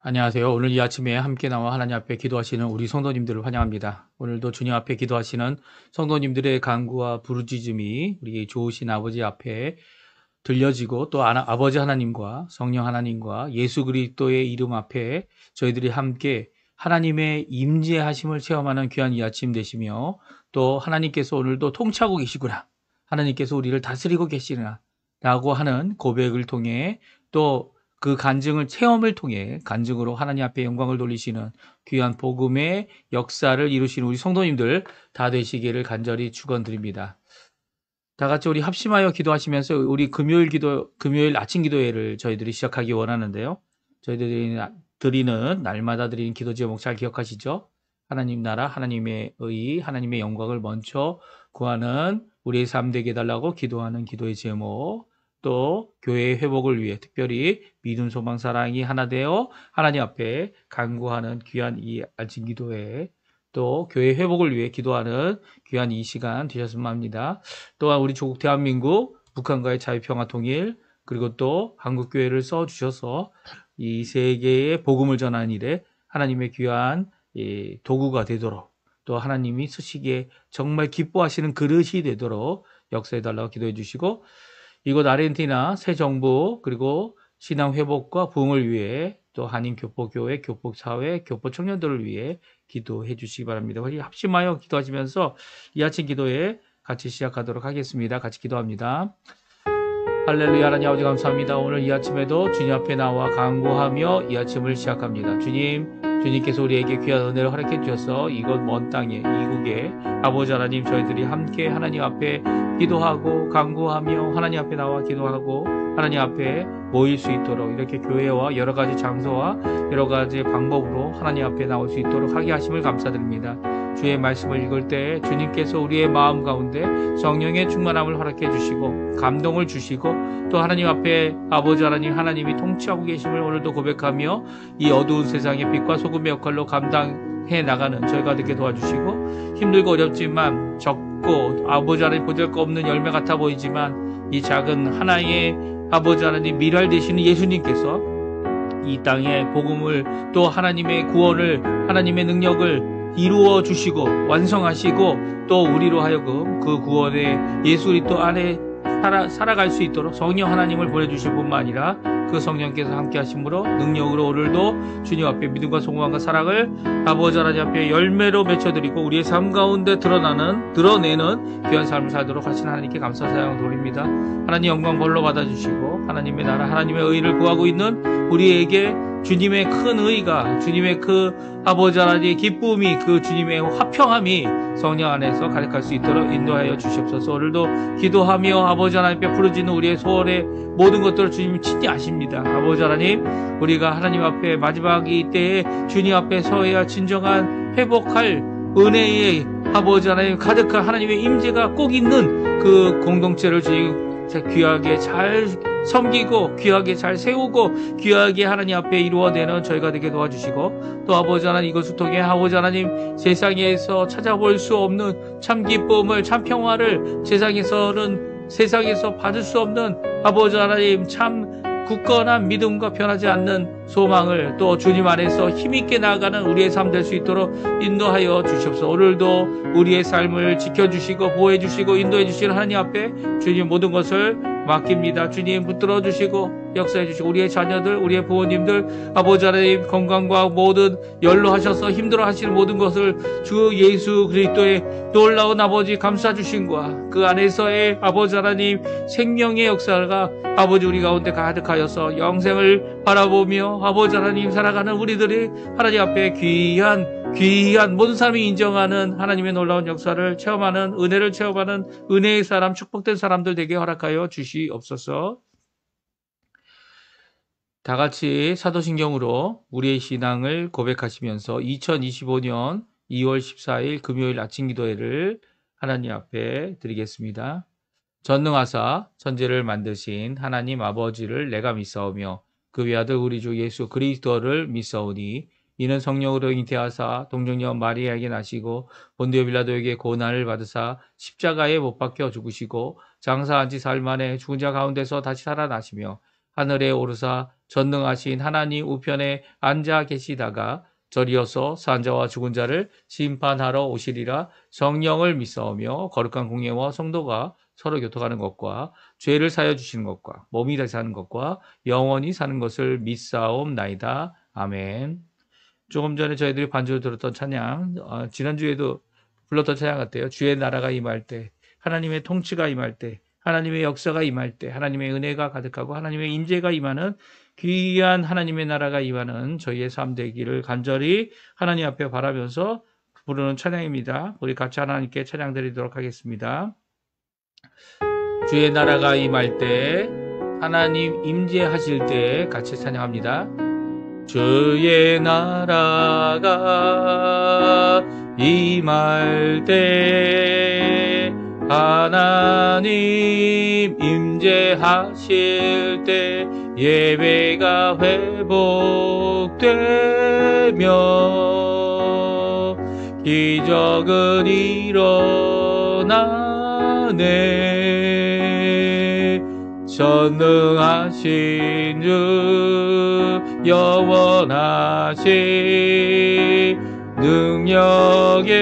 안녕하세요. 오늘 이 아침에 함께 나와 하나님 앞에 기도하시는 우리 성도님들을 환영합니다. 오늘도 주님 앞에 기도하시는 성도님들의 간구와 부르짖음이 우리 좋으신 아버지 앞에 들려지고 또 아버지 하나님과 성령 하나님과 예수 그리스도의 이름 앞에 저희들이 함께 하나님의 임재하심을 체험하는 귀한 이 아침 되시며 또 하나님께서 오늘도 통치하고 계시구나. 하나님께서 우리를 다스리고 계시구나. 라고 하는 고백을 통해 또 그 간증을 체험을 통해 간증으로 하나님 앞에 영광을 돌리시는 귀한 복음의 역사를 이루시는 우리 성도님들 다 되시기를 간절히 축원드립니다. 다 같이 우리 합심하여 기도하시면서 우리 금요일 아침 기도회를 저희들이 시작하기 원하는데요. 저희들이 드리는 날마다 드리는 기도 제목 잘 기억하시죠? 하나님 나라, 하나님의 의, 하나님의 영광을 먼저 구하는 우리의 삶 되게 해달라고 기도하는 기도의 제목, 또 교회의 회복을 위해 특별히 믿음, 소망, 사랑이 하나 되어 하나님 앞에 간구하는 귀한 이 아침 기도회, 또 교회 회복을 위해 기도하는 귀한 이 시간 되셨으면 합니다. 또한 우리 조국 대한민국, 북한과의 자유평화 통일, 그리고 또 한국교회를 써주셔서 이 세계에 복음을 전하는 일에 하나님의 귀한 도구가 되도록 또 하나님이 쓰시기에 정말 기뻐하시는 그릇이 되도록 역사해달라고 기도해 주시고 이곳 아르헨티나 새 정부 그리고 신앙 회복과 부흥을 위해 또 한인교포교회, 교포사회, 교포청년들을 위해 기도해 주시기 바랍니다. 우리 합심하여 기도하시면서 이 아침 기도에 같이 시작하도록 하겠습니다. 같이 기도합니다. 할렐루야. 하나님 아버지 감사합니다. 오늘 이 아침에도 주님 앞에 나와 간구하며 이 아침을 시작합니다. 주님께서 우리에게 귀한 은혜를 허락해 주셔서 이곳 먼 땅에 이국에 아버지 하나님 저희들이 함께 하나님 앞에 기도하고 간구하며 하나님 앞에 나와 기도하고 하나님 앞에 모일 수 있도록 이렇게 교회와 여러 가지 장소와 여러 가지 방법으로 하나님 앞에 나올 수 있도록 하게 하심을 감사드립니다. 주의 말씀을 읽을 때 주님께서 우리의 마음 가운데 성령의 충만함을 허락해 주시고 감동을 주시고 또 하나님 앞에 아버지 하나님 하나님이 통치하고 계심을 오늘도 고백하며 이 어두운 세상의 빛과 소금의 역할로 감당해 나가는 저희가 되게 도와주시고 힘들고 어렵지만 적고 아버지 하나님 보잘것없는 열매 같아 보이지만 이 작은 하나의 아버지 하나님 미랄 되시는 예수님께서 이 땅에 복음을 또 하나님의 구원을 하나님의 능력을 이루어 주시고 완성하시고 또 우리로 하여금 그 구원의 예수 그리스도 안에 살아갈 수 있도록 성령 하나님을 보내주실 뿐만 아니라 그 성령께서 함께 하심으로 능력으로 오늘도 주님 앞에 믿음과 소망과 사랑을 아버지 하나님 앞에 열매로 맺혀드리고 우리의 삶 가운데 드러내는 귀한 삶을 살도록 하신 하나님께 감사 사랑을 돌립니다. 하나님 영광 벌로 받아주시고 하나님의 나라 하나님의 의를 구하고 있는 우리에게 주님의 큰 의가 주님의 그 아버지 하나님의 기쁨이 그 주님의 화평함이 성령 안에서 가득할 수 있도록 인도하여 주시옵소서. 오늘도 기도하며 아버지 하나님께 부르짖는 우리의 소원의 모든 것들을 주님이 친히 아십니다. 아버지 하나님 우리가 하나님 앞에 마지막 이 때에 주님 앞에 서야 진정한 회복할 은혜의 아버지 하나님 가득한 하나님의 임재가 꼭 있는 그 공동체를 주님 귀하게 잘 섬기고 귀하게 잘 세우고 귀하게 하나님 앞에 이루어내는 저희가 되게 도와주시고 또 아버지 하나님 이것을 통해 아버지 하나님 세상에서 찾아볼 수 없는 참 기쁨을 참 평화를 세상에서 받을 수 없는 아버지 하나님 참 굳건한 믿음과 변하지 않는 소망을 또 주님 안에서 힘있게 나아가는 우리의 삶 될 수 있도록 인도하여 주시옵소서. 오늘도 우리의 삶을 지켜주시고 보호해주시고 인도해주시는 하나님 앞에 주님 모든 것을 맡깁니다. 주님 붙들어 주시고 역사해 주시고 우리의 자녀들 우리의 부모님들 아버지 하나님 건강과 모든 연로하셔서 힘들어 하시는 모든 것을 주 예수 그리스도의 놀라운 아버지 감싸 주심과 그 안에서의 아버지 하나님 생명의 역사가 아버지 우리 가운데 가득하여서 영생을 바라보며 아버지 하나님 살아가는 우리들이 하나님 앞에 귀한 모든 사람이 인정하는 하나님의 놀라운 역사를 체험하는 은혜를 체험하는 은혜의 사람 축복된 사람들 되게 허락하여 주시옵소서. 다 같이 사도신경으로 우리의 신앙을 고백하시면서 2025년 2월 14일 금요일 아침 기도회를 하나님 앞에 드리겠습니다. 전능하사 천지를 만드신 하나님 아버지를 내가 믿사오며 그 외아들 우리 주 예수 그리스도를 믿사오니 이는 성령으로 잉태하사 동정녀 마리아에게 나시고 본디오 빌라도에게 고난을 받으사 십자가에 못 박혀 죽으시고 장사한 지 사흘 만에 죽은 자 가운데서 다시 살아나시며 하늘에 오르사 전능하신 하나님 우편에 앉아 계시다가 저리어서 산자와 죽은 자를 심판하러 오시리라. 성령을 믿사오며 거룩한 공예와 성도가 서로 교통하는 것과 죄를 사여 주시는 것과 몸이 다시 사는 것과 영원히 사는 것을 믿사옵나이다. 아멘. 조금 전에 저희들이 반주로 들었던 찬양, 지난주에도 불렀던 찬양 같아요. 주의 나라가 임할 때, 하나님의 통치가 임할 때, 하나님의 역사가 임할 때, 하나님의 은혜가 가득하고 하나님의 인재가 임하는 귀한 하나님의 나라가 임하는 저희의 삶 되기를 간절히 하나님 앞에 바라면서 부르는 찬양입니다. 우리 같이 하나님께 찬양 드리도록 하겠습니다. 주의 나라가 임할 때, 하나님 임재하실 때 같이 찬양합니다. 주의 나라가 임할 때, 하나님 임재하실 때, 예배가 회복되며 기적은 일어나네. 전능하신 주 영원하신 능력의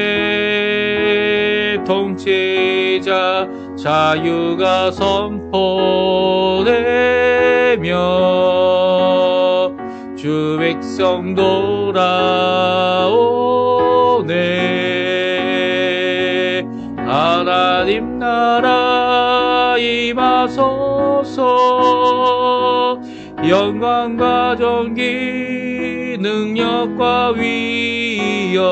통치자 자유가 선포되며 주 백성 돌아오네. 하나님 나라 임하소서. 영광과 존귀 능력과 위엄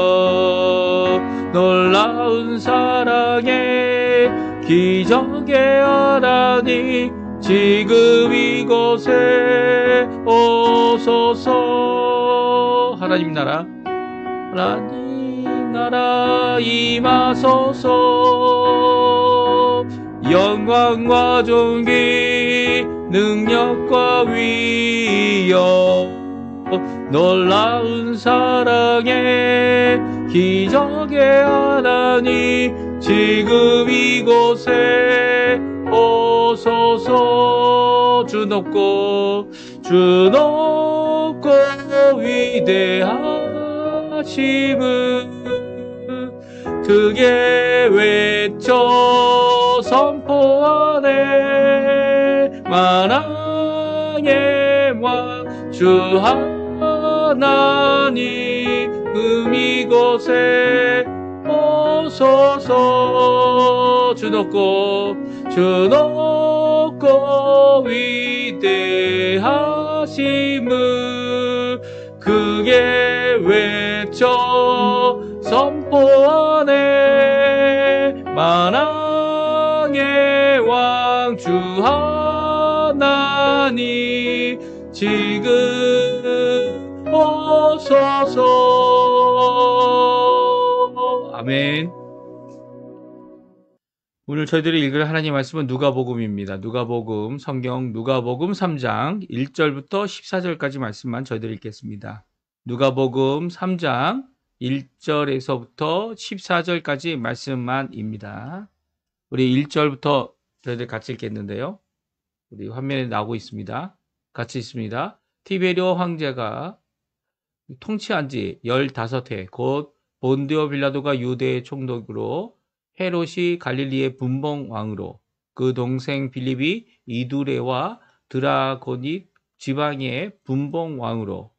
놀라운 사랑의 기적의 하나님 지금 이곳에 오소서. 하나님 나라 임하소서. 영광과 존귀 능력과 위엄 놀라운 사랑의 기적의 하나님 지금 이곳에 오소서. 주 높고 위대하심은 크게 외쳐 선포하네. 만왕의 왕 주 하나님 이곳에 오소서. 주 높고 위대하심을 크게 외쳐 선포하네. 만왕의 왕 주 하나님 지금 오소서. 아멘. 오늘 저희들이 읽을 하나님 말씀은 누가복음입니다. 누가복음, 성경 누가복음 3장 1절부터 14절까지 말씀만 저희들이 읽겠습니다. 누가복음 3장 1절에서부터 14절까지 말씀만입니다. 우리 1절부터 저희들 같이 읽겠는데요. 우리 화면에 나오고 있습니다. 같이 있습니다. 티베리오 황제가 통치한 지 15해, 곧 본디오 빌라도가 유대의 총독으로, 헤롯이 갈릴리의 분봉왕으로, 그 동생 빌립이 이두레와 드라고닛 지방의 분봉왕으로,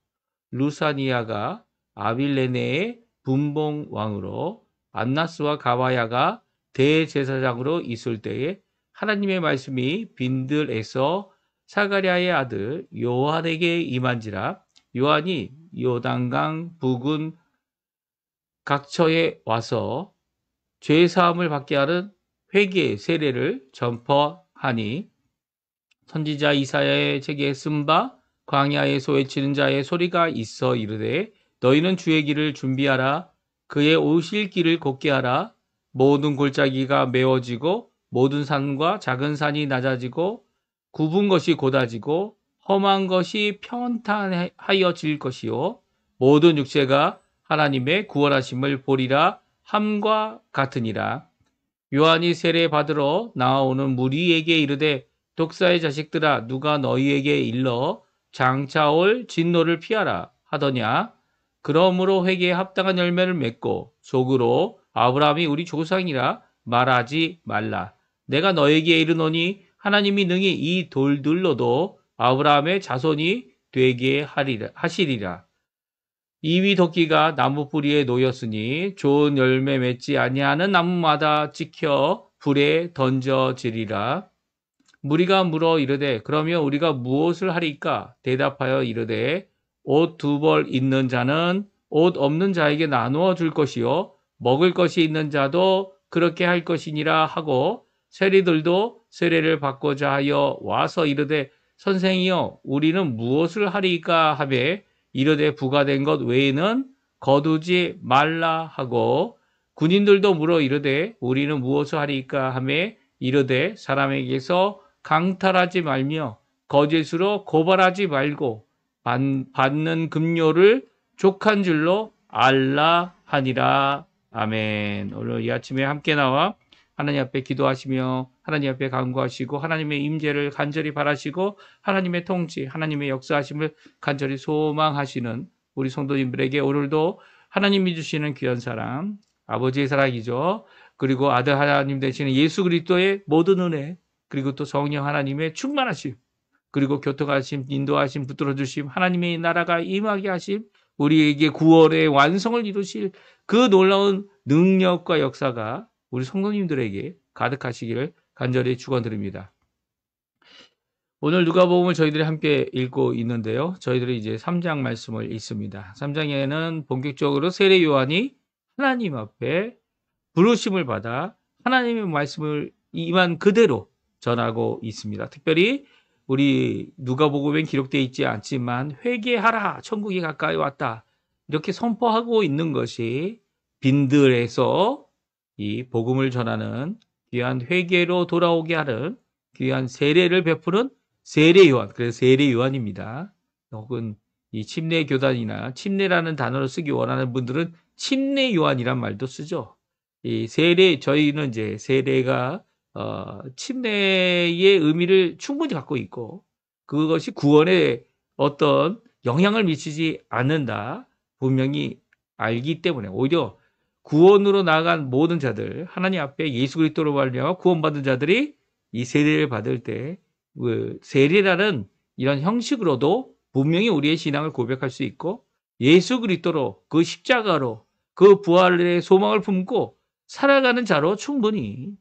루사니아가 아빌레네의 분봉왕으로, 안나스와 가바야가 대제사장으로 있을 때에 하나님의 말씀이 빈들에서 사가랴의 아들 요한에게 임한지라. 요한이 요단강 북은 각처에 와서 죄사함을 받게 하는 회개의 세례를 전파하니, 선지자 이사야의 책에 쓴 바 광야에서 외치는 자의 소리가 있어 이르되, 너희는 주의 길을 준비하라. 그의 오실 길을 곧게 하라. 모든 골짜기가 메워지고 모든 산과 작은 산이 낮아지고 굽은 것이 곧아지고 험한 것이 평탄하여질 것이요, 모든 육체가 하나님의 구원하심을 보리라 함과 같으니라. 요한이 세례 받으러 나오는 무리에게 이르되, 독사의 자식들아, 누가 너희에게 일러 장차올 진노를 피하라 하더냐. 그러므로 회개에 합당한 열매를 맺고 속으로 아브라함이 우리 조상이라 말하지 말라. 내가 너에게 이르노니 하나님이 능히 이 돌들로도 아브라함의 자손이 되게 하시리라. 이위 도끼가 나무 뿌리에 놓였으니 좋은 열매 맺지 아니하는 나무마다 찍혀 불에 던져지리라. 무리가 물어 이르되 그러면 우리가 무엇을 하리까? 대답하여 이르되 옷 2벌 있는 자는 옷 없는 자에게 나누어 줄 것이요 먹을 것이 있는 자도 그렇게 할 것이니라 하고 세리들도 세례를 받고자 하여 와서 이르되 선생이여 우리는 무엇을 하리까 하매 이르되 부과된 것 외에는 거두지 말라 하고 군인들도 물어 이르되 우리는 무엇을 하리까 하매 이르되 사람에게서 강탈하지 말며 거짓으로 고발하지 말고 받는 급료를 족한 줄로 알라 하니라. 아멘. 오늘 이 아침에 함께 나와 하나님 앞에 기도하시며 하나님 앞에 간구하시고 하나님의 임재를 간절히 바라시고 하나님의 통치, 하나님의 역사하심을 간절히 소망하시는 우리 성도님들에게 오늘도 하나님이 주시는 귀한 사랑, 아버지의 사랑이죠. 그리고 아들 하나님 되시는 예수 그리스도의 모든 은혜, 그리고 또 성령 하나님의 충만하심, 그리고 교통하심, 인도하심, 붙들어주심, 하나님의 나라가 임하게 하심, 우리에게 구원의 완성을 이루실 그 놀라운 능력과 역사가 우리 성도님들에게 가득하시기를 간절히 축원드립니다. 오늘 누가복음을 저희들이 함께 읽고 있는데요. 저희들이 이제 3장 말씀을 읽습니다. 3장에는 본격적으로 세례 요한이 하나님 앞에 부르심을 받아 하나님의 말씀을 임한 그대로 전하고 있습니다. 특별히 우리 누가복음엔 기록되어 있지 않지만 회개하라 천국이 가까이 왔다 이렇게 선포하고 있는 것이 빈들에서 이 복음을 전하는 귀한 회개로 돌아오게 하는 귀한 세례를 베푸는 세례 요한, 그래서 세례 요한입니다. 혹은 이 침례 교단이나 침례라는 단어를 쓰기 원하는 분들은 침례 요한이란 말도 쓰죠. 이 세례, 저희는 이제 세례가 침례의 의미를 충분히 갖고 있고 그것이 구원에 어떤 영향을 미치지 않는다 분명히 알기 때문에 오히려 구원으로 나아간 모든 자들 하나님 앞에 예수 그리스도로 말미암아 구원받은 자들이 이 세례를 받을 때 그 세례라는 이런 형식으로도 분명히 우리의 신앙을 고백할 수 있고 예수 그리스도로 그 십자가로 그 부활의 소망을 품고 살아가는 자로 충분히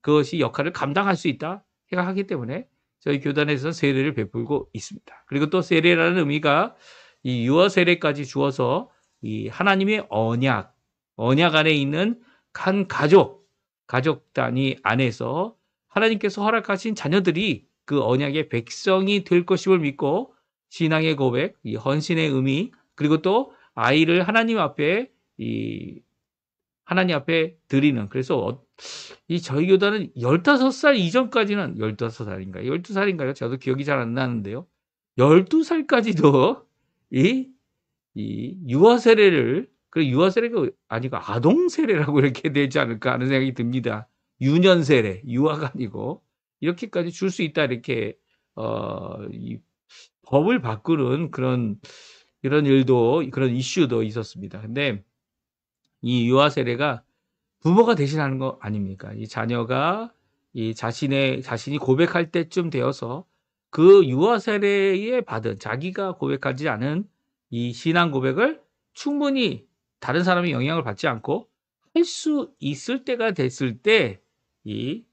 그것이 역할을 감당할 수 있다 생각하기 때문에 저희 교단에서는 세례를 베풀고 있습니다. 그리고 또 세례라는 의미가 이 유아 세례까지 주어서 이 하나님의 언약 안에 있는 한 가족 단위 안에서 하나님께서 허락하신 자녀들이 그 언약의 백성이 될 것임을 믿고 신앙의 고백, 이 헌신의 의미, 그리고 또 아이를 하나님 앞에 드리는. 그래서 이 저희 교단은 15살 이전까지는 15살인가요? 12살인가요? 저도 기억이 잘 안 나는데요. 12살까지도 이 유아 세례를 그 유아 세례가 아니고 아동 세례라고 이렇게 되지 않을까 하는 생각이 듭니다. 유년 세례, 유아가 아니고 이렇게까지 줄 수 있다 이렇게 이 법을 바꾸는 이런 일도 그런 이슈도 있었습니다. 근데 이 유아 세례가 부모가 대신하는 거 아닙니까? 이 자녀가 이 자신이 고백할 때쯤 되어서 그 유아 세례에 받은 자기가 고백하지 않은 이 신앙 고백을 충분히 다른 사람의 영향을 받지 않고 할 수 있을 때가 됐을 때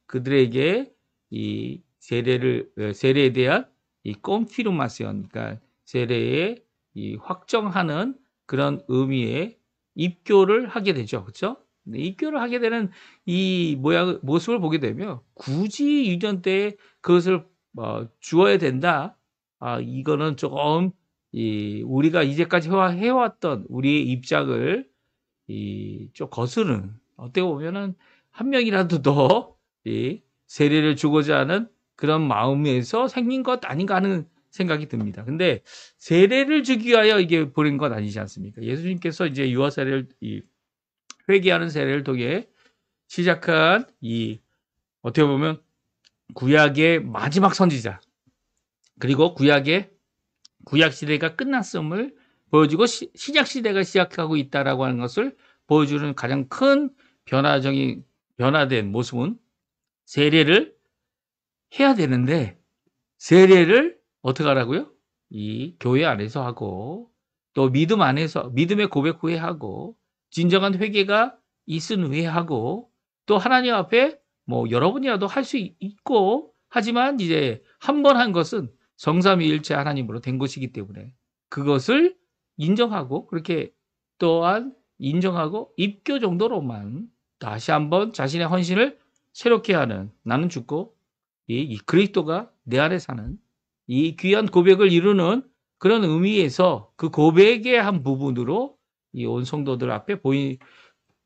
그들에게 이 세례에 대한 이 컴피르마시온, 그러니까 세례에 이 확정하는 그런 의미의 입교를 하게 되죠. 그렇죠? 입교를 하게 되는 이 모습을 보게 되면 굳이 유년 때에 그것을 주어야 된다. 이거는 조금 우리가 이제까지 해왔던 우리의 입장을 좀 거스르는 어떻게 보면은 한 명이라도 더 세례를 주고자 하는 그런 마음에서 생긴 것 아닌가 하는 생각이 듭니다. 근데 세례를 주기 위하여 이게 보낸 것 아니지 않습니까? 예수님께서 이제 유아 세례를 회개하는 세례를 통해 시작한 어떻게 보면 구약의 마지막 선지자 그리고 구약의 구약 시대가 끝났음을 보여주고 신약 시대가 시작하고 있다라고 하는 것을 보여주는 가장 큰 변화된 모습은 세례를 해야 되는데 세례를 어떻게 하라고요? 이 교회 안에서 하고 또 믿음 안에서 믿음의 고백 후에 하고 진정한 회개가 있은 후에 하고 또 하나님 앞에 뭐 여러분이라도 할 수 있고 하지만 이제 한 번 한 것은 성삼위일체 하나님으로 된 것이기 때문에 그것을 인정하고 그렇게 또한 인정하고 입교 정도로만 다시 한번 자신의 헌신을 새롭게 하는 나는 죽고 이 그리스도가 내 안에 사는 이 귀한 고백을 이루는 그런 의미에서 그 고백의 한 부분으로 이 온 성도들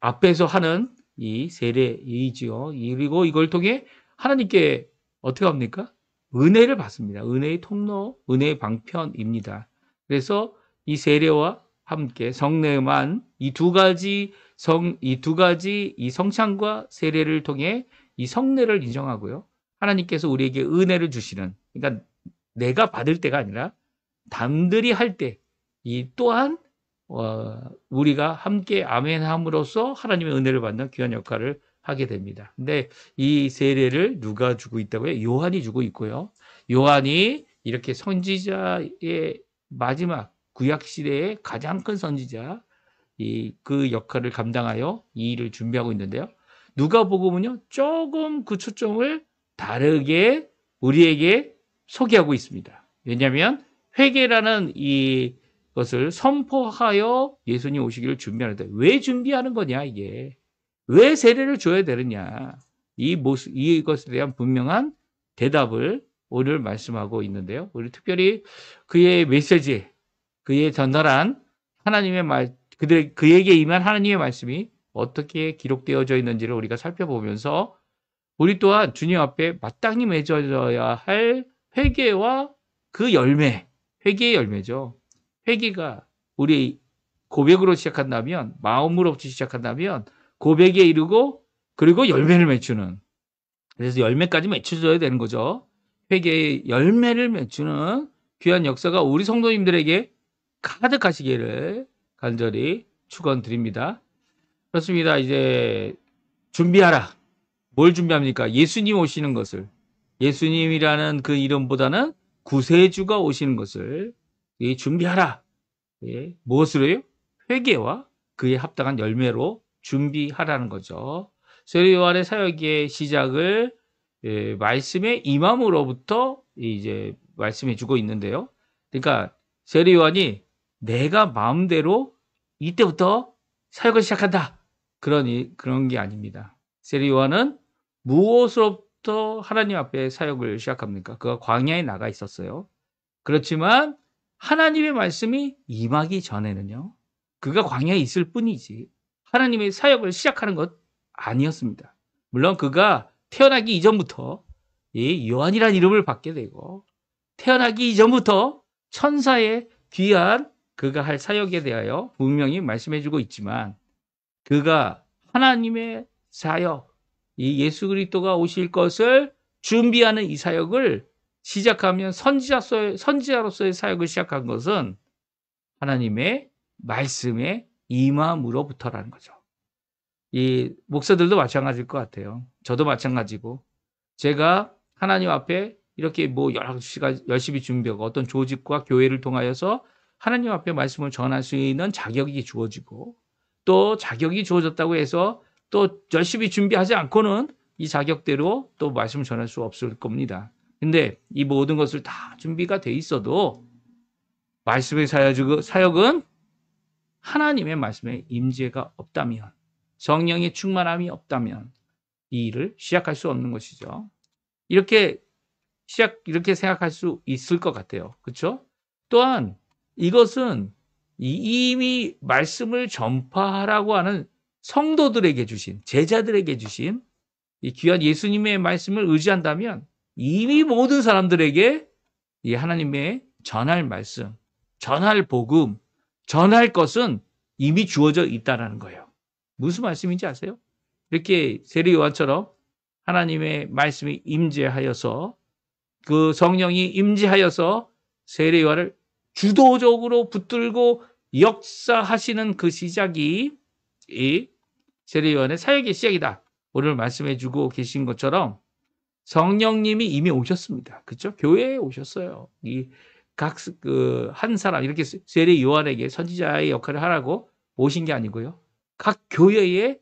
앞에서 하는 이 세례이지요. 그리고 이걸 통해 하나님께 어떻게 합니까? 은혜를 받습니다. 은혜의 통로, 은혜의 방편입니다. 그래서 이 세례와 함께 성례만 이 두 가지 이 성찬과 세례를 통해 이 성례를 인정하고요. 하나님께서 우리에게 은혜를 주시는, 그러니까 내가 받을 때가 아니라 남들이 할 때, 이 또한 우리가 함께 아멘함으로써 하나님의 은혜를 받는 귀한 역할을 하게 됩니다. 근데 이 세례를 누가 주고 있다고요? 요한이 주고 있고요. 요한이 이렇게 선지자의 마지막 구약 시대의 가장 큰 선지자, 그 역할을 감당하여 이 일을 준비하고 있는데요. 누가복음은요, 조금 그 초점을 다르게 우리에게 소개하고 있습니다. 왜냐하면 회개라는 이것을 선포하여 예수님 오시기를 준비하는데 왜 준비하는 거냐 이게. 왜 세례를 줘야 되느냐. 이것에 대한 분명한 대답을 오늘 말씀하고 있는데요. 우리 특별히 그의 메시지, 그의 전달한 하나님의 그에게 임한 하나님의 말씀이 어떻게 기록되어져 있는지를 우리가 살펴보면서 우리 또한 주님 앞에 마땅히 맺어져야 할 회개와 그 열매, 회개의 열매죠. 회개가 우리 고백으로 시작한다면, 마음으로부터 시작한다면 고백에 이르고 그리고 열매를 맺추는, 그래서 열매까지 맺혀져야 되는 거죠. 회개의 열매를 맺추는 귀한 역사가 우리 성도님들에게 가득하시기를 간절히 축원드립니다. 그렇습니다. 이제 준비하라. 뭘 준비합니까? 예수님 오시는 것을, 예수님이라는 그 이름보다는 구세주가 오시는 것을 준비하라. 예, 무엇으로요? 회개와 그에 합당한 열매로 준비하라는 거죠. 세례 요한의 사역의 시작을 말씀의 임함으로부터 이제 말씀해 주고 있는데요. 그러니까 세례 요한이 내가 마음대로 이때부터 사역을 시작한다. 그런 게 아닙니다. 세례 요한은 무엇으로부터 하나님 앞에 사역을 시작합니까? 그가 광야에 나가 있었어요. 그렇지만 하나님의 말씀이 임하기 전에는요. 그가 광야에 있을 뿐이지 하나님의 사역을 시작하는 것 아니었습니다. 물론 그가 태어나기 이전부터 이 요한이라는 이름을 받게 되고 태어나기 이전부터 천사의 귀한 그가 할 사역에 대하여 분명히 말씀해주고 있지만 그가 하나님의 사역, 이 예수 그리스도가 오실 것을 준비하는 이 사역을 시작하면 선지자로서의 사역을 시작한 것은 하나님의 말씀의 임함으로부터라는 거죠. 이 목사들도 마찬가지일 것 같아요. 저도 마찬가지고 제가 하나님 앞에 이렇게 뭐 열심히 준비하고 어떤 조직과 교회를 통하여서 하나님 앞에 말씀을 전할 수 있는 자격이 주어지고 또 자격이 주어졌다고 해서 또 열심히 준비하지 않고는 이 자격대로 또 말씀을 전할 수 없을 겁니다. 근데 이 모든 것을 다 준비가 돼 있어도 말씀의 사역은 하나님의 말씀에 임재가 없다면, 성령의 충만함이 없다면 이 일을 시작할 수 없는 것이죠. 이렇게 생각할 수 있을 것 같아요. 그렇죠? 또한 이것은 이미 말씀을 전파하라고 하는 성도들에게 주신, 제자들에게 주신 이 귀한 예수님의 말씀을 의지한다면 이미 모든 사람들에게 이 하나님의 전할 말씀, 전할 복음, 전할 것은 이미 주어져 있다는 거예요. 무슨 말씀인지 아세요? 이렇게 세례 요한처럼 하나님의 말씀이 임재하여서 그 성령이 임재하여서 세례 요한을 주도적으로 붙들고 역사하시는 그 시작이 이 세례요한의 사역의 시작이다. 오늘 말씀해 주고 계신 것처럼 성령님이 이미 오셨습니다. 그렇죠? 교회에 오셨어요. 한 사람 이렇게 세례 요한에게 선지자의 역할을 하라고 오신 게 아니고요. 각 교회에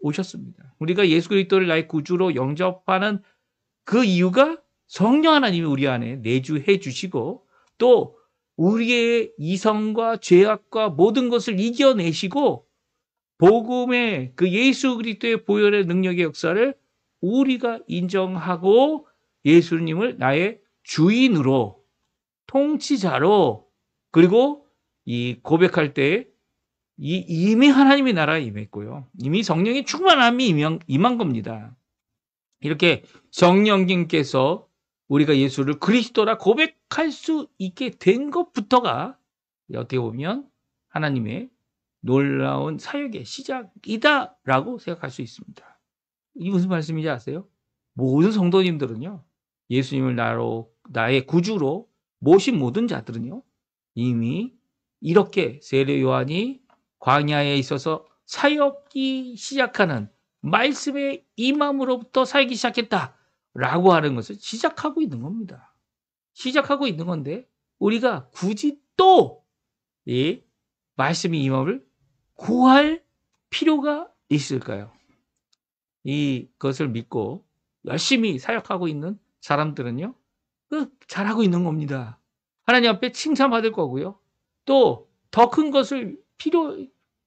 오셨습니다. 우리가 예수 그리스도를 나의 구주로 영접하는 그 이유가 성령 하나님이 우리 안에 내주해 주시고 또 우리의 이성과 죄악과 모든 것을 이겨내시고 복음의 그 예수 그리스도의 보혈의 능력의 역사를 우리가 인정하고 예수님을 나의 주인으로 통치자로 그리고 이 고백할 때 이미 하나님의 나라에 임했고요. 이미 성령의 충만함이 임한 겁니다. 이렇게 성령님께서 우리가 예수를 그리스도라 고백할 수 있게 된 것부터가 어떻게 보면 하나님의 놀라운 사역의 시작이다라고 생각할 수 있습니다. 이 무슨 말씀인지 아세요? 모든 성도님들은요. 예수님을 나의 구주로 모신 모든 자들은요. 이미 이렇게 세례 요한이 광야에 있어서 사역이 시작하는 말씀의 임함으로부터 사역이 시작했다라고 하는 것을 시작하고 있는 겁니다. 시작하고 있는 건데 우리가 굳이 또 이 말씀의 임함을 구할 필요가 있을까요? 이것을 믿고 열심히 사역하고 있는 사람들은요. 잘하고 있는 겁니다. 하나님 앞에 칭찬받을 거고요. 또 더 큰 것을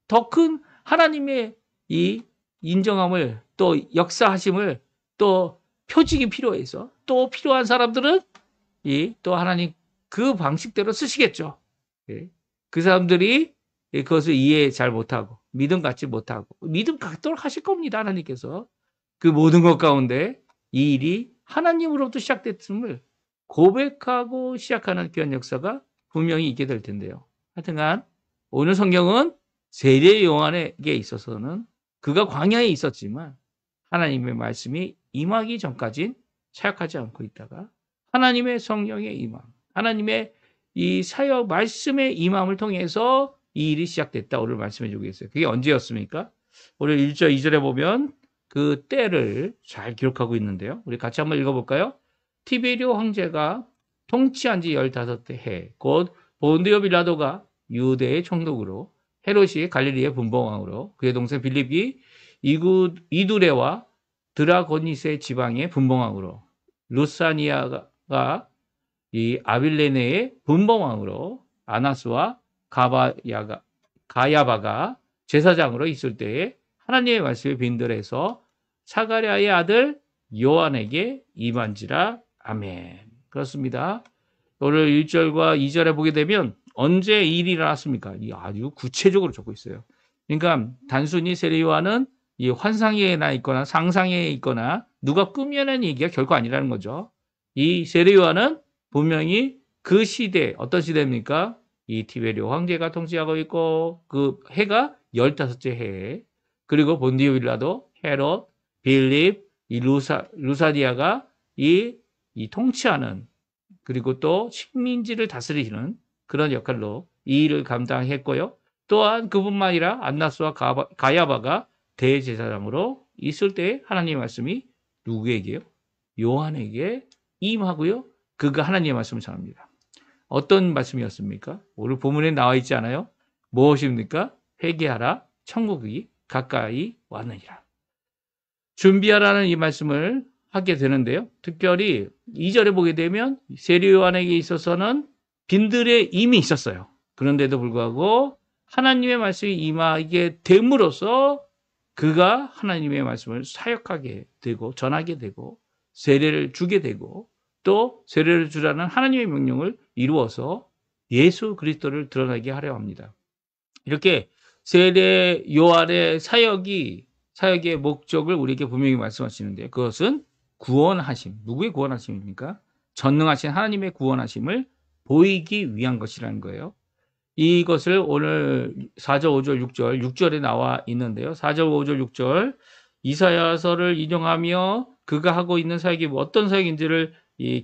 더 큰 하나님의 이 인정함을 또 역사하심을 또 표징이 필요해서 또 필요한 사람들은 또 하나님 그 방식대로 쓰시겠죠. 그 사람들이 그것을 이해 잘 못하고 믿음 갖지 못하고 믿음 갖도록 하실 겁니다. 하나님께서 그 모든 것 가운데 이 일이 하나님으로부터 시작됐음을 고백하고 시작하는 귀한 역사가 분명히 있게 될 텐데요. 하여튼간 오늘 성경은 세례 요한에게 있어서는 그가 광야에 있었지만 하나님의 말씀이 임하기 전까지는 사역하지 않고 있다가 하나님의 성령의 임함, 하나님의 이 사역 말씀의 임함을 통해서 이 일이 시작됐다. 오늘 말씀해 주고 계세요. 그게 언제였습니까? 오늘 1절, 2절에 보면 그 때를 잘 기록하고 있는데요. 우리 같이 한번 읽어볼까요? 티베리오 황제가 통치한 지 15해, 곧 본디오 빌라도가 유대의 총독으로, 헤롯이 갈릴리의 분봉왕으로, 그의 동생 빌립이 이두레와 드라고니스의 지방의 분봉왕으로, 루사니아가 이 아빌레네의 분봉왕으로, 아나스와 가야바가 제사장으로 있을 때에 하나님의 말씀이 빈들에서 사가랴의 아들 요한에게 임한지라. 아멘. 그렇습니다. 오늘 1절과 2절에 보게 되면 언제 이 일이 일어났습니까? 아주 구체적으로 적고 있어요. 그러니까 단순히 세례 요한은 이 환상에 나 있거나 상상에 있거나 누가 꾸며낸 얘기가 결코 아니라는 거죠. 이 세례 요한은 분명히 그 시대, 어떤 시대입니까? 이 티베리오 황제가 통치하고 있고 그 해가 15째 해에 그리고 본디오 빌라도, 헤롯, 빌립, 이 루사디아가 이 통치하는 그리고 또 식민지를 다스리는 그런 역할로 이 일을 감당했고요. 또한 그뿐만 아니라 안나스와 가야바가 대제사장으로 있을 때 하나님의 말씀이 누구에게요? 요한에게 임하고요. 그가 하나님의 말씀을 전합니다. 어떤 말씀이었습니까? 오늘 본문에 나와 있지 않아요? 무엇입니까? 회개하라, 천국이 가까이 왔느니라. 준비하라는 이 말씀을 하게 되는데요. 특별히 2절에 보게 되면 세례 요한에게 있어서는 빈들에 이미 있었어요. 그런데도 불구하고 하나님의 말씀이 임하게 됨으로써 그가 하나님의 말씀을 사역하게 되고 전하게 되고 세례를 주게 되고 또 세례를 주라는 하나님의 명령을 이루어서 예수 그리스도를 드러나게 하려 합니다. 이렇게 세례 요한의 사역의 목적을 우리에게 분명히 말씀하시는데 그것은 구원하심. 누구의 구원하심입니까? 전능하신 하나님의 구원하심을 보이기 위한 것이라는 거예요. 이것을 오늘 4절, 5절, 6절에 나와 있는데요. 4절, 5절, 6절 이사야서를 인용하며 그가 하고 있는 사역이 어떤 사역인지를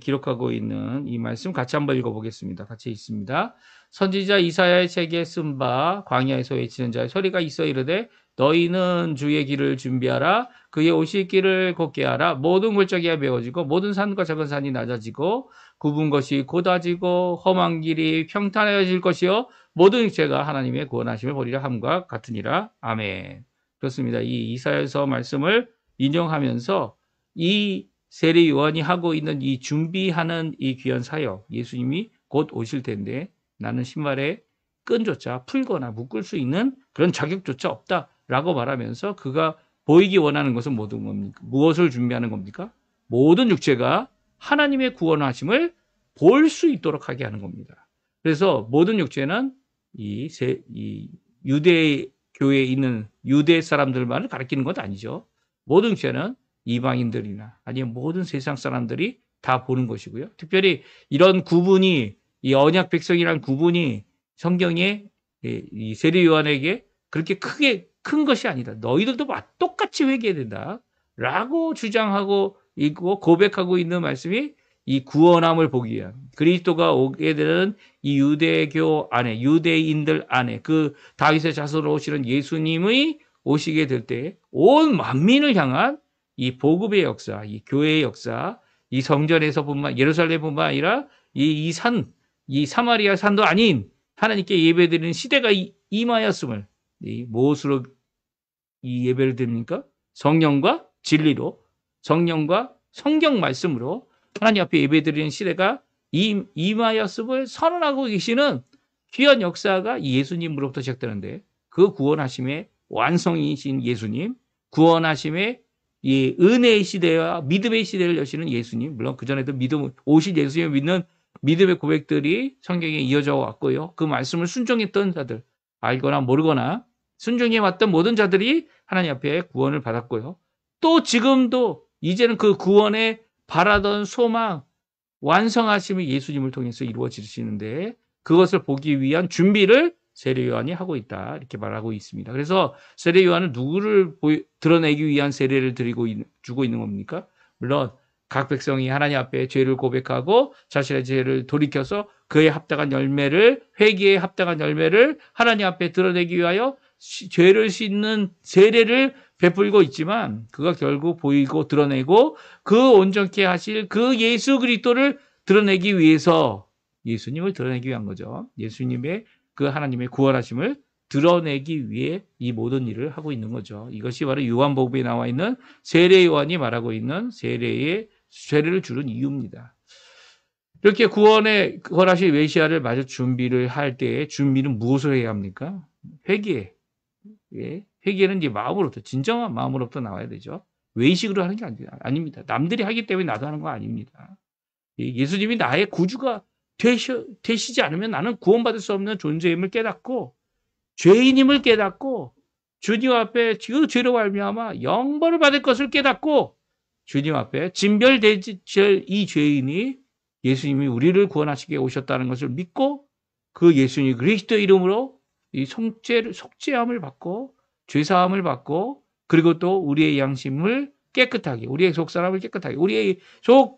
기록하고 있는 이 말씀 같이 한번 읽어보겠습니다. 같이 있습니다. 선지자 이사야의 책에 쓴 바 광야에서 외치는 자의 소리가 있어 이르되 너희는 주의 길을 준비하라. 그의 오실 길을 걷게 하라. 모든 골짜기가 메워지고 모든 산과 작은 산이 낮아지고 굽은 것이 곧아지고 험한 길이 평탄해질 것이요 모든 육체가 하나님의 구원하심을 보리라 함과 같으니라. 아멘. 그렇습니다. 이 이사야서 말씀을 인용하면서 이 세례 요한이 하고 있는 이 준비하는 이 귀한 사역, 예수님이 곧 오실 텐데 나는 신발에 끈조차 풀거나 묶을 수 있는 그런 자격조차 없다라고 말하면서 그가 보이기 원하는 것은 모든 겁니까? 무엇을 준비하는 겁니까? 모든 육체가 하나님의 구원하심을 볼 수 있도록 하게 하는 겁니다. 그래서 모든 육체는 이 유대 교회에 있는 유대 사람들만을 가리키는 것 아니죠. 모든 육체는 이방인들이나 아니면 모든 세상 사람들이 다 보는 것이고요. 특별히 이런 구분이 이 언약 백성이라는 구분이 성경에 이 세례 요한에게 그렇게 크게 큰 것이 아니다. 너희들도 똑같이 회개해야 된다라고 주장하고 있고 고백하고 있는 말씀이 이 구원함을 보기 위한 그리스도가 오게 되는 이 유대교 안에 유대인들 안에 그 다윗의 자손으로 오시는 예수님의 오시게 될 때 온 만민을 향한 이 복음의 역사, 이 교회의 역사, 이 성전에서뿐만 예루살렘뿐만 아니라 이 사마리아 산도 아닌 하나님께 예배드리는 시대가 임하였음을 무엇으로 이 예배를 드립니까? 성령과 진리로, 성령과 성경 말씀으로 하나님 앞에 예배드리는 시대가 임하였음을 선언하고 계시는 귀한 역사가 예수님으로부터 시작되는데 그 구원하심의 완성이신 예수님, 구원하심의 이 은혜의 시대와 믿음의 시대를 여시는 예수님, 물론 그전에도 오실 예수님을 믿는 믿음의 고백들이 성경에 이어져 왔고요. 그 말씀을 순종했던 자들, 알거나 모르거나 순종해 왔던 모든 자들이 하나님 앞에 구원을 받았고요. 또 지금도 이제는 그 구원에 바라던 소망, 완성하심이 예수님을 통해서 이루어지시는데 그것을 보기 위한 준비를 세례 요한이 하고 있다. 이렇게 말하고 있습니다. 그래서 세례 요한은 누구를 드러내기 위한 세례를 주고 있는 겁니까? 물론 각 백성이 하나님 앞에 죄를 고백하고 자신의 죄를 돌이켜서 그에 합당한 열매를 회개에 합당한 열매를 하나님 앞에 드러내기 위하여 죄를 씻는 세례를 베풀고 있지만 그가 결국 보이고 드러내고 그 온전케 하실 그 예수 그리스도를 드러내기 위해서 예수님을 드러내기 위한 거죠. 예수님의 그 하나님의 구원하심을 드러내기 위해 이 모든 일을 하고 있는 거죠. 이것이 바로 요한복음에 나와 있는 세례 요한이 말하고 있는 세례를 주는 이유입니다. 이렇게 구원하실 메시아를 마저 준비를 할 때 준비는 무엇을 해야 합니까? 회개. 예, 회개는 이제 마음으로부터 진정한 마음으로부터 나와야 되죠. 외식으로 하는 게 아닙니다. 남들이 하기 때문에 나도 하는 거 아닙니다. 예수님이 나의 구주가 되시지 않으면 나는 구원받을 수 없는 존재임을 깨닫고 죄인임을 깨닫고 주님 앞에 그 죄로 말미암아 영벌을 받을 것을 깨닫고 주님 앞에 진별되질 이 죄인이 예수님이 우리를 구원하시게 오셨다는 것을 믿고 그 예수님 그리스도의 이름으로 이 속죄함을 받고 죄사함을 받고 그리고 또 우리의 양심을 깨끗하게 우리의 속사람을 깨끗하게 우리의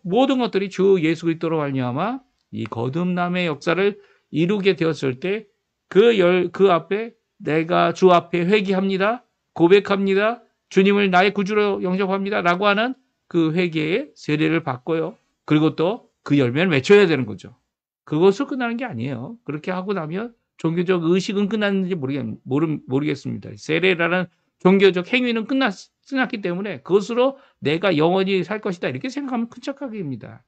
모든 것들이 주 예수 그리스도로 말미암아 이 거듭남의 역사를 이루게 되었을 때 그 앞에 내가 주 앞에 회개합니다. 고백합니다. 주님을 나의 구주로 영접합니다. 라고 하는 그 회개의 세례를 받고요. 그리고 또 그 열매를 맺혀야 되는 거죠. 그것으로 끝나는 게 아니에요. 그렇게 하고 나면 종교적 의식은 끝났는지 모르겠습니다. 세례라는 종교적 행위는 끝났기 때문에 그것으로 내가 영원히 살 것이다. 이렇게 생각하면 큰 착각입니다.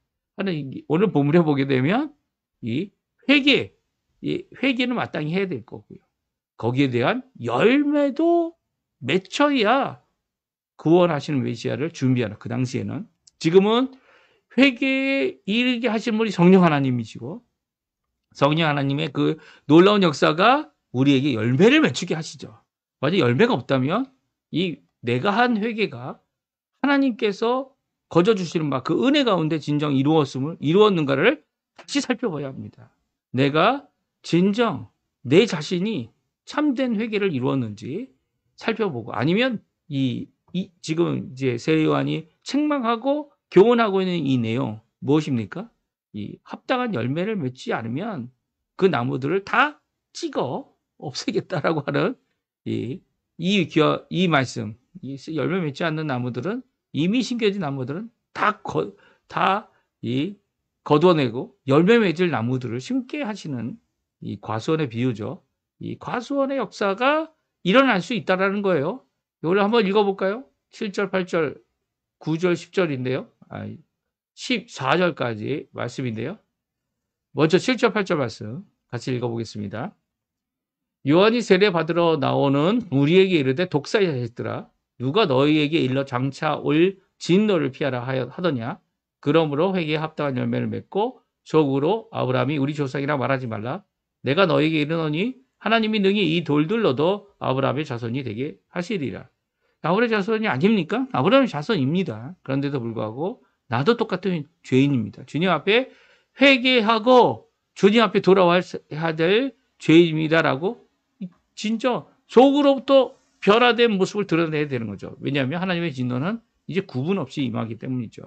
오늘 본문에 보게 되면 이 회개는 마땅히 해야 될 거고요. 거기에 대한 열매도 맺혀야 구원하시는 메시아를 준비하는 그 당시에는 지금은 회개에 이르게 하신 분이 성령 하나님이시고 성령 하나님의 그 놀라운 역사가 우리에게 열매를 맺히게 하시죠. 만약 열매가 없다면 이 내가 한 회개가 하나님께서 거저주시는 바 그 은혜 가운데 진정 이루었는가를 다시 살펴봐야 합니다. 내가 진정 내 자신이 참된 회개를 이루었는지 살펴보고 아니면 이 지금 이제 세례 요한이 책망하고 교훈하고 있는 이 내용 무엇입니까? 이 합당한 열매를 맺지 않으면 그 나무들을 다 찍어 없애겠다라고 하는 이 말씀, 열매 맺지 않는 나무들은, 이미 심겨진 나무들은 다 거두어내고 열매 맺을 나무들을 심게 하시는 이 과수원의 비유죠. 이 과수원의 역사가 일어날 수 있다라는 거예요. 이걸 한번 읽어볼까요? 7절, 8절, 9절, 10절인데요. 14절까지 말씀인데요. 먼저 7절, 8절 말씀 같이 읽어보겠습니다. 요한이 세례 받으러 나오는 무리에게 이르되 독사의 자식들아, 누가 너희에게 일러 장차 올 진노를 피하라 하더냐? 그러므로 회개에 합당한 열매를 맺고 속으로 아브라함이 우리 조상이라 말하지 말라. 내가 너희에게 이르노니 하나님이 능히 이 돌들로도 아브라함의 자손이 되게 하시리라. 아브라함의 자손이 아닙니까? 아브라함의 자손입니다. 그런데도 불구하고 나도 똑같은 죄인입니다. 주님 앞에 회개하고 주님 앞에 돌아와야 될 죄인입니다라고 진짜 속으로부터 변화된 모습을 드러내야 되는 거죠. 왜냐하면 하나님의 진노는 이제 구분 없이 임하기 때문이죠.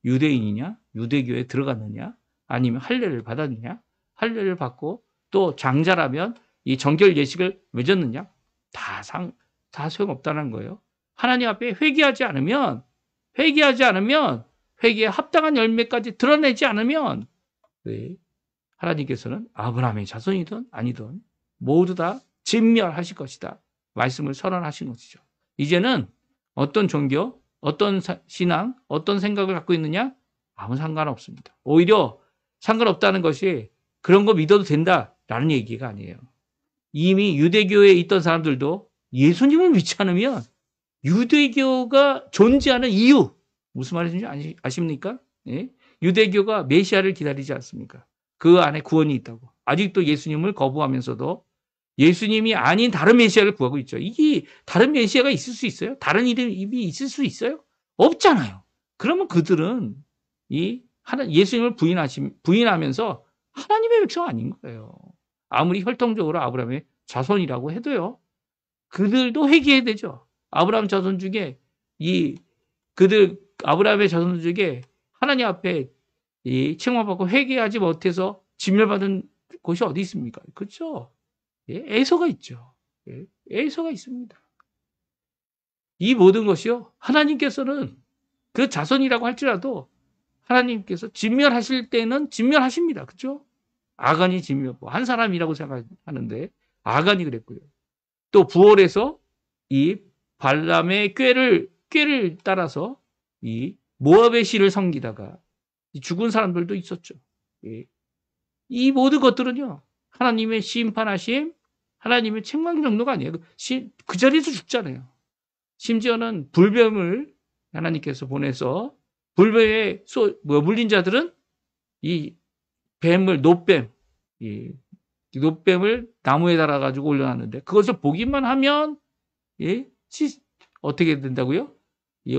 유대인이냐, 유대교에 들어갔느냐, 아니면 할례를 받았느냐, 할례를 받고 또 장자라면 이 정결 예식을 맺었느냐, 다 소용없다는 거예요. 하나님 앞에 회개하지 않으면 회개에 합당한 열매까지 드러내지 않으면 하나님께서는 아브라함의 자손이든 아니든 모두 다 진멸하실 것이다. 말씀을 선언하신 것이죠. 이제는 어떤 종교, 어떤 신앙, 어떤 생각을 갖고 있느냐? 아무 상관없습니다. 오히려 상관없다는 것이 그런 거 믿어도 된다라는 얘기가 아니에요. 이미 유대교에 있던 사람들도 예수님을 믿지 않으면 유대교가 존재하는 이유, 무슨 말인지 아십니까? 예? 유대교가 메시아를 기다리지 않습니까? 그 안에 구원이 있다고. 아직도 예수님을 거부하면서도 예수님이 아닌 다른 메시아를 구하고 있죠. 이게 다른 메시아가 있을 수 있어요? 다른 이름이 있을 수 있어요? 없잖아요. 그러면 그들은 예수님을 부인하면서 하나님의 백성 아닌 거예요. 아무리 혈통적으로 아브라함의 자손이라고 해도요. 그들도 회개해야 되죠. 아브라함 자손 중에 아브라함의 자손 중에 하나님 앞에 책망받고 회개하지 못해서 진멸받은 곳이 어디 있습니까? 그렇죠? 에서가 있죠. 에서가 있습니다. 이 모든 것이요. 하나님께서는 그 자손이라고 할지라도 하나님께서 진멸하실 때는 진멸하십니다. 그렇죠? 아간이 진멸, 한 사람이라고 생각하는데 아간이 그랬고요. 또 부월에서 이 발람의 꾀를 따라서 이 모압의 신을 섬기다가 죽은 사람들도 있었죠. 이 모든 것들은요. 하나님의 심판하심, 하나님의 책망 정도가 아니에요. 그 자리에서 죽잖아요. 심지어는 불뱀을 하나님께서 보내서 불뱀에 물린 자들은 이 뱀을 노뱀을 나무에 달아가지고 올려놨는데 그것을 보기만 하면 어떻게 된다고요?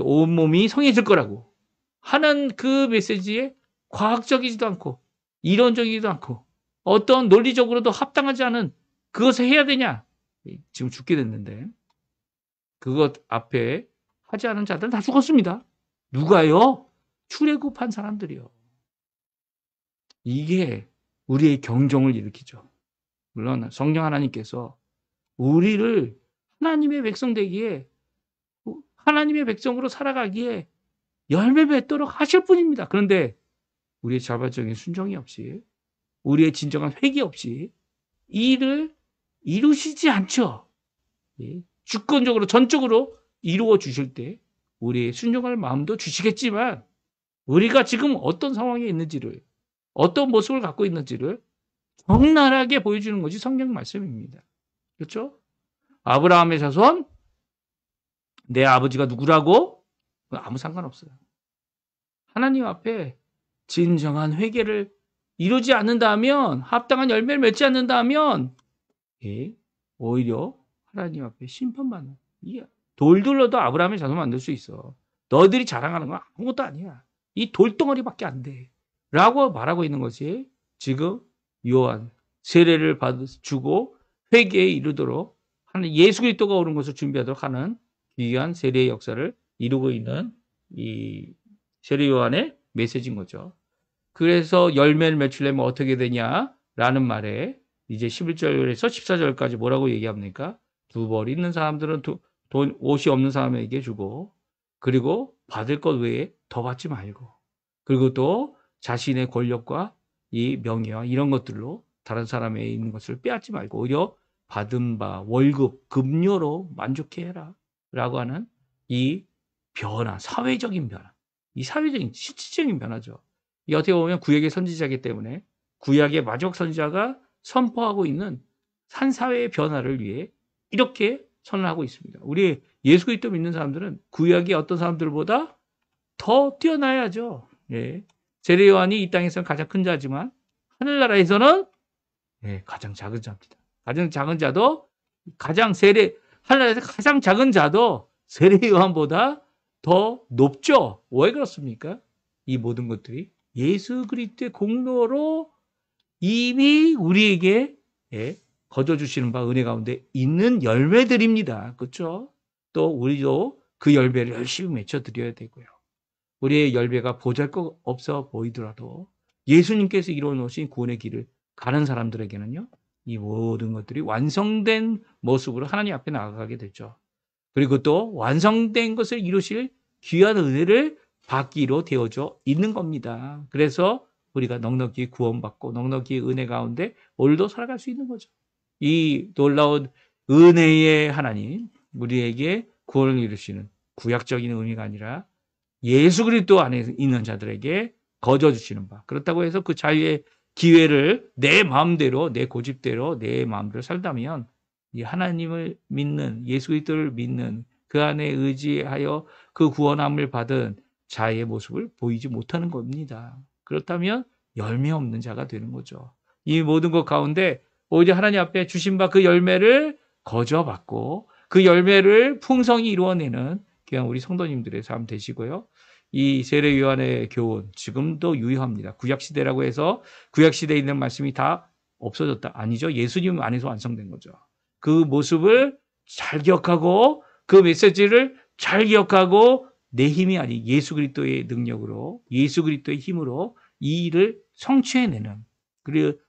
온몸이 성해질 거라고 하는 그 메시지에 과학적이지도 않고 이론적이지도 않고 어떤 논리적으로도 합당하지 않은 그것을 해야 되냐? 지금 죽게 됐는데 그것 앞에 하지 않은 자들은 다 죽었습니다. 누가요? 출애굽한 사람들이요. 이게 우리의 경종을 일으키죠. 물론 성령 하나님께서 우리를 하나님의 백성 되기에 하나님의 백성으로 살아가기에 열매 맺도록 하실 분입니다. 그런데 우리의 자발적인 순종이 없이 우리의 진정한 회개 없이 이 일을 이루시지 않죠. 주권적으로 전적으로 이루어 주실 때 우리의 순종할 마음도 주시겠지만 우리가 지금 어떤 상황에 있는지를 어떤 모습을 갖고 있는지를 적나라하게 보여주는 것이 성경 말씀입니다. 그렇죠? 아브라함의 자손 내 아버지가 누구라고? 아무 상관없어요. 하나님 앞에 진정한 회개를 이루지 않는다면 합당한 열매를 맺지 않는다면 오히려 하나님 앞에 심판받는 돌들로도 아브라함의 자손 만들 수 있어. 너희들이 자랑하는 건 아무것도 아니야. 이 돌덩어리밖에 안 돼. 라고 말하고 있는 것이 지금 요한 세례를 주고 회개에 이르도록 하는 예수 그리스도가 오는 것을 준비하도록 하는 귀한 세례의 역사를 이루고 있는 이 세례 요한의 메시지인 거죠. 그래서 열매를 맺으려면 어떻게 되냐라는 말에 이제 11절에서 14절까지 뭐라고 얘기합니까? 두 벌 있는 사람들은 돈 옷이 없는 사람에게 주고, 그리고 받을 것 외에 더 받지 말고, 그리고 또 자신의 권력과 이 명예와 이런 것들로 다른 사람에 있는 것을 빼앗지 말고 오히려 받은 바 월급, 급료로 만족해라 라고 하는 이 변화, 사회적인 변화, 이 사회적인 실질적인 변화죠. 이 어떻게 보면 구약의 선지자이기 때문에 구약의 마지막 선지자가 선포하고 있는 한 사회의 변화를 위해 이렇게 선언하고 있습니다. 우리 예수 그리스도 믿는 사람들은 구약의 어떤 사람들보다 더 뛰어나야죠. 예. 세례 요한이 이 땅에서는 가장 큰 자지만 하늘나라에서는 가장 작은 자입니다. 가장 작은 자도 하늘나라에서 가장 작은 자도 세례 요한보다 더 높죠. 왜 그렇습니까? 이 모든 것들이 예수 그리스도의 공로로 이미 우리에게 거저 주시는 바 은혜 가운데 있는 열매들입니다. 그렇죠? 또 우리도 그 열매를 열심히 맺혀드려야 되고요. 우리의 열매가 보잘것없어 보이더라도 예수님께서 이루어 놓으신 구원의 길을 가는 사람들에게는요, 이 모든 것들이 완성된 모습으로 하나님 앞에 나아가게 되죠. 그리고 또 완성된 것을 이루실 귀한 은혜를 받기로 되어져 있는 겁니다. 그래서 우리가 넉넉히 구원받고 넉넉히 은혜 가운데 오늘도 살아갈 수 있는 거죠. 이 놀라운 은혜의 하나님, 우리에게 구원을 이루시는 구약적인 의미가 아니라 예수 그리스도 안에 있는 자들에게 거저 주시는 바. 그렇다고 해서 그 자유의 기회를 내 마음대로, 내 고집대로, 내 마음대로 살다면 이 하나님을 믿는, 예수 그리스도를 믿는, 그 안에 의지하여 그 구원함을 받은 자의 모습을 보이지 못하는 겁니다. 그렇다면 열매 없는 자가 되는 거죠. 이 모든 것 가운데 오히려 하나님 앞에 주신 바 그 열매를 거저 받고 그 열매를 풍성히 이루어내는 그냥 우리 성도님들의 삶 되시고요. 이 세례 요한의 교훈 지금도 유효합니다. 구약시대라고 해서 구약시대에 있는 말씀이 다 없어졌다. 아니죠. 예수님 안에서 완성된 거죠. 그 모습을 잘 기억하고 그 메시지를 잘 기억하고 내 힘이 아닌 예수 그리스도의 능력으로 예수 그리스도의 힘으로 이 일을 성취해내는 그리고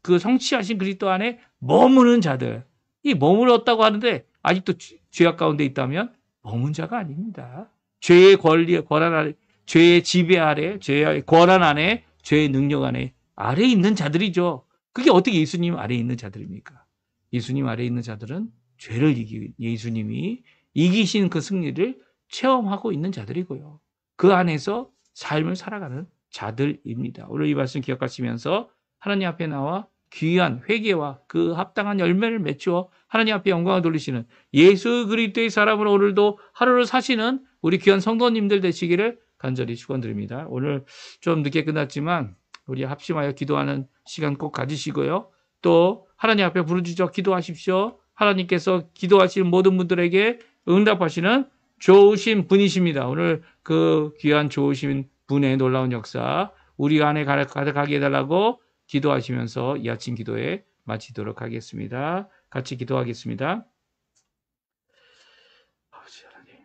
그 성취하신 그리스도 안에 머무는 자들, 이 머물렀다고 하는데 아직도 죄악 가운데 있다면 머문 자가 아닙니다. 죄의 권한 아래, 죄의 지배 아래, 죄의 권한 안에, 죄의 능력 안에 아래에 있는 자들이죠. 그게 어떻게 예수님 아래에 있는 자들입니까? 예수님 아래에 있는 자들은 죄를 예수님이 이기신 그 승리를 체험하고 있는 자들이고요. 그 안에서 삶을 살아가는 자들입니다. 오늘 이 말씀 기억하시면서 하나님 앞에 나와 귀한 회개와 그 합당한 열매를 맺어 하나님 앞에 영광을 돌리시는 예수 그리스도의 사람으로 오늘도 하루를 사시는 우리 귀한 성도님들 되시기를 간절히 축원드립니다. 오늘 좀 늦게 끝났지만 우리 합심하여 기도하는 시간 꼭 가지시고요. 또 하나님 앞에 부르짖어 기도하십시오. 하나님께서 기도하시는 모든 분들에게 응답하시는 좋으신 분이십니다. 오늘 그 귀한 좋으신 분의 놀라운 역사 우리 안에 가득하게 해달라고 기도하시면서 이 아침 기도에 마치도록 하겠습니다. 같이 기도하겠습니다. 아버지 하나님.